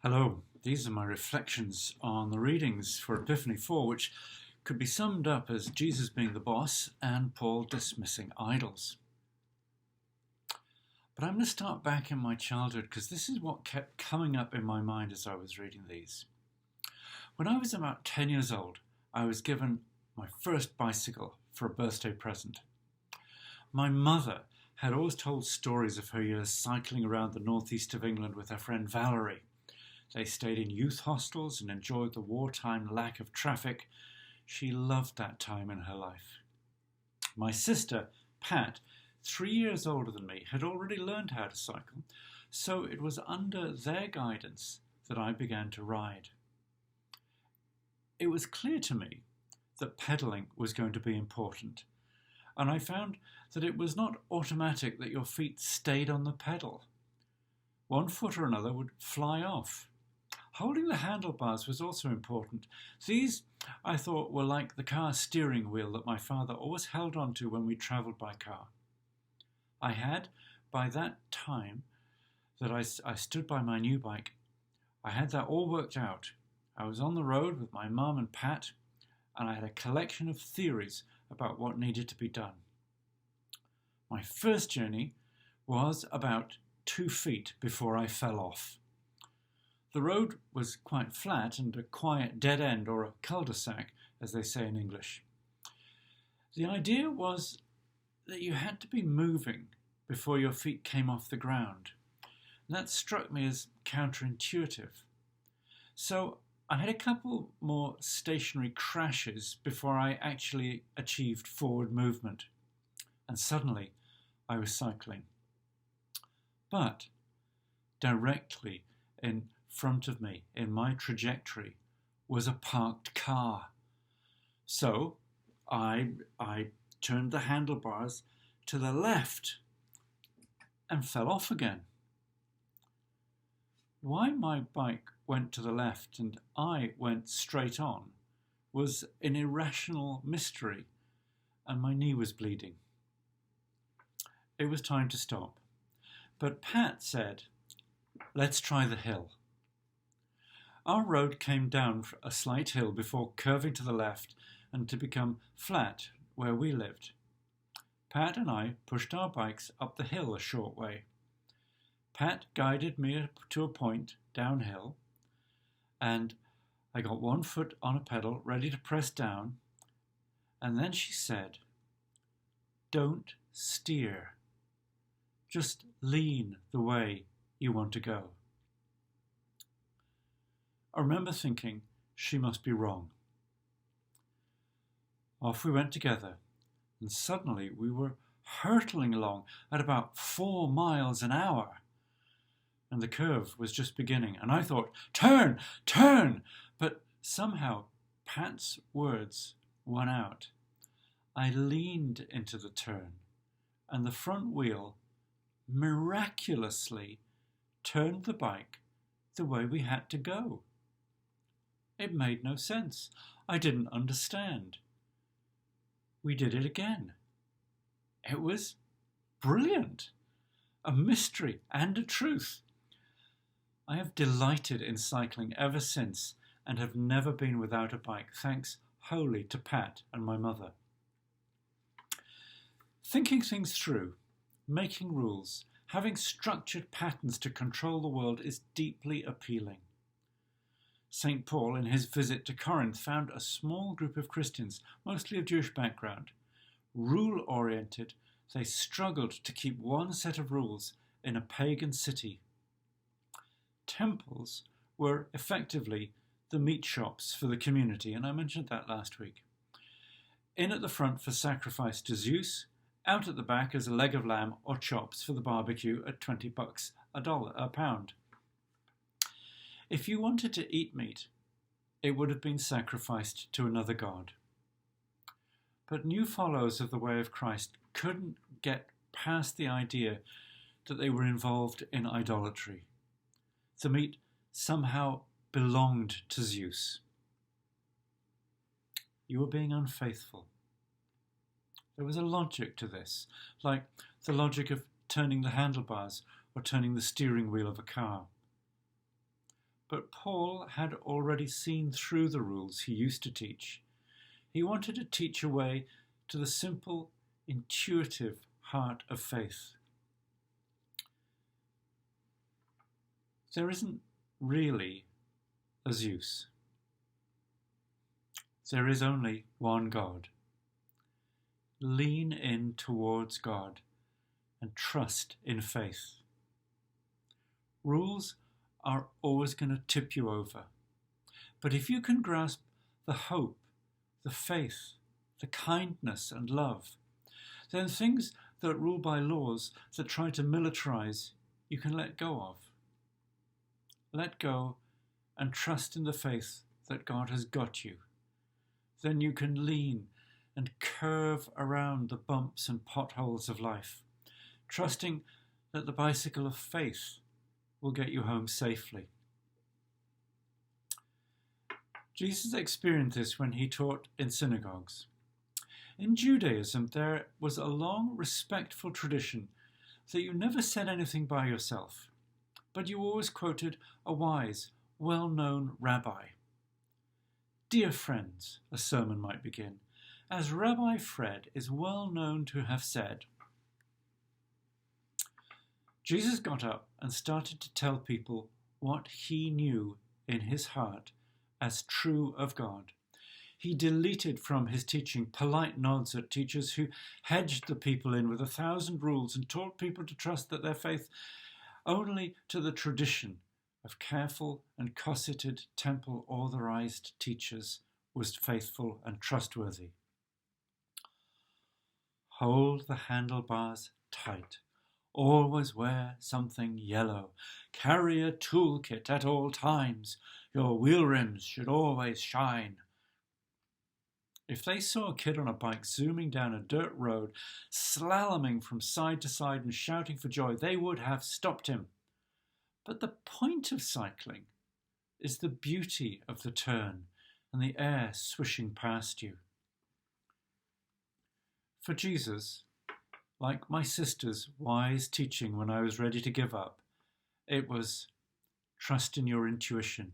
Hello, these are my reflections on the readings for Epiphany 4, which could be summed up as Jesus being the boss and Paul dismissing idols. But I'm going to start back in my childhood because this is what kept coming up in my mind as I was reading these. When I was about 10 years old, I was given my first bicycle for a birthday present. My mother had always told stories of her years cycling around the northeast of England with her friend Valerie. They stayed in youth hostels and enjoyed the wartime lack of traffic. She loved that time in her life. My sister, Pat, 3 years older than me, had already learned how to cycle, so it was under their guidance that I began to ride. It was clear to me that pedalling was going to be important, and I found that it was not automatic that your feet stayed on the pedal. One foot or another would fly off. Holding the handlebars was also important. These, I thought, were like the car steering wheel that my father always held onto when we travelled by car. I had, by that time that I stood by my new bike, I had that all worked out. I was on the road with my mum and Pat, and I had a collection of theories about what needed to be done. My first journey was about 2 feet before I fell off. The road was quite flat and a quiet dead end, or a cul-de-sac, as they say in English. The idea was that you had to be moving before your feet came off the ground. And that struck me as counterintuitive. So I had a couple more stationary crashes before I actually achieved forward movement. And suddenly I was cycling. But directly in front of me, in my trajectory, was a parked car. So I turned the handlebars to the left and fell off again. Why my bike went to the left and I went straight on was an irrational mystery, and my knee was bleeding. It was time to stop. But Pat said, "Let's try the hill." Our road came down a slight hill before curving to the left and to become flat where we lived. Pat and I pushed our bikes up the hill a short way. Pat guided me to a point downhill, and I got one foot on a pedal ready to press down, and then she said, "Don't steer. Just lean the way you want to go." I remember thinking, she must be wrong. Off we went together, and suddenly we were hurtling along at about 4 miles an hour. And the curve was just beginning, and I thought, "Turn, turn!" But somehow Pat's words won out. I leaned into the turn, and the front wheel miraculously turned the bike the way we had to go. It made no sense. I didn't understand. We did it again. It was brilliant. A mystery and a truth. I have delighted in cycling ever since and have never been without a bike, thanks wholly to Pat and my mother. Thinking things through, making rules, having structured patterns to control the world is deeply appealing. St. Paul, in his visit to Corinth, found a small group of Christians, mostly of Jewish background. Rule-oriented, they struggled to keep one set of rules in a pagan city. Temples were effectively the meat shops for the community, and I mentioned that last week. In at the front for sacrifice to Zeus, out at the back as a leg of lamb or chops for the barbecue at $20 a pound. If you wanted to eat meat, it would have been sacrificed to another god. But new followers of the way of Christ couldn't get past the idea that they were involved in idolatry. The meat somehow belonged to Zeus. You were being unfaithful. There was a logic to this, like the logic of turning the handlebars or turning the steering wheel of a car. But Paul had already seen through the rules he used to teach. He wanted to teach a way to the simple, intuitive heart of faith. There isn't really a Zeus. There is only one God. Lean in towards God and trust in faith. Rules are always going to tip you over. But if you can grasp the hope, the faith, the kindness and love, then things that rule by laws that try to militarize, you can let go of. Let go and trust in the faith that God has got you. Then you can lean and curve around the bumps and potholes of life, trusting that the bicycle of faith will get you home safely. Jesus experienced this when he taught in synagogues. In Judaism, there was a long, respectful tradition that you never said anything by yourself, but you always quoted a wise, well-known rabbi. Dear friends, a sermon might begin, as Rabbi Fred is well known to have said. Jesus got up and started to tell people what he knew in his heart as true of God. He deleted from his teaching polite nods at teachers who hedged the people in with 1,000 rules and taught people to trust that their faith only to the tradition of careful and cosseted temple authorized teachers was faithful and trustworthy. Hold the handlebars tight. Always wear something yellow. Carry a toolkit at all times. Your wheel rims should always shine. If they saw a kid on a bike zooming down a dirt road, slaloming from side to side and shouting for joy, they would have stopped him. But the point of cycling is the beauty of the turn and the air swishing past you. For Jesus, like my sister's wise teaching when I was ready to give up, it was trust in your intuition.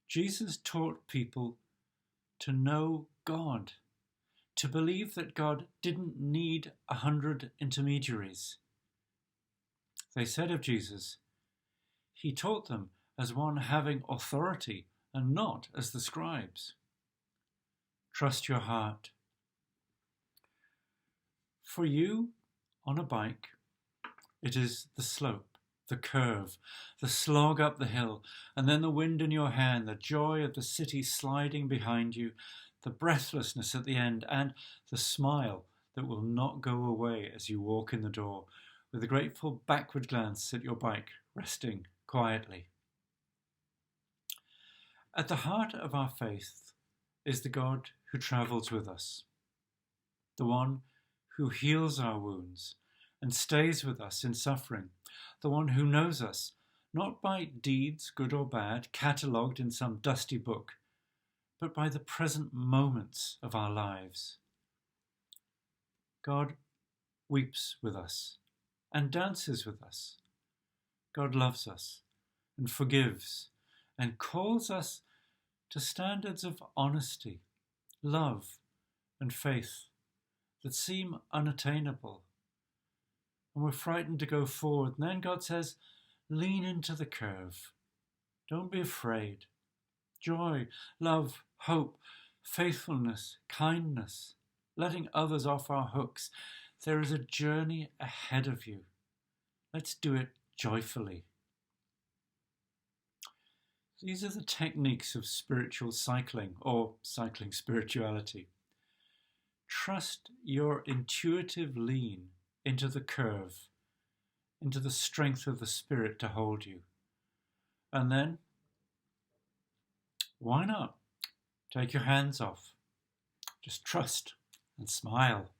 Jesus taught people to know God, to believe that God didn't need 100 intermediaries. They said of Jesus, he taught them as one having authority and not as the scribes. Trust your heart. For you, on a bike, it is the slope, the curve, the slog up the hill, and then the wind in your hair and the joy of the city sliding behind you, the breathlessness at the end, and the smile that will not go away as you walk in the door, with a grateful backward glance at your bike resting quietly. At the heart of our faith is the God who travels with us, the one who heals our wounds and stays with us in suffering, the one who knows us, not by deeds, good or bad, catalogued in some dusty book, but by the present moments of our lives. God weeps with us and dances with us. God loves us and forgives and calls us to standards of honesty, love, and faith that seem unattainable. And we're frightened to go forward. And then God says, lean into the curve. Don't be afraid. Joy, love, hope, faithfulness, kindness, letting others off our hooks. There is a journey ahead of you. Let's do it joyfully. These are the techniques of spiritual cycling, or cycling spirituality. Trust your intuitive lean into the curve, into the strength of the Spirit to hold you. And then, why not? Take your hands off. Just trust and smile.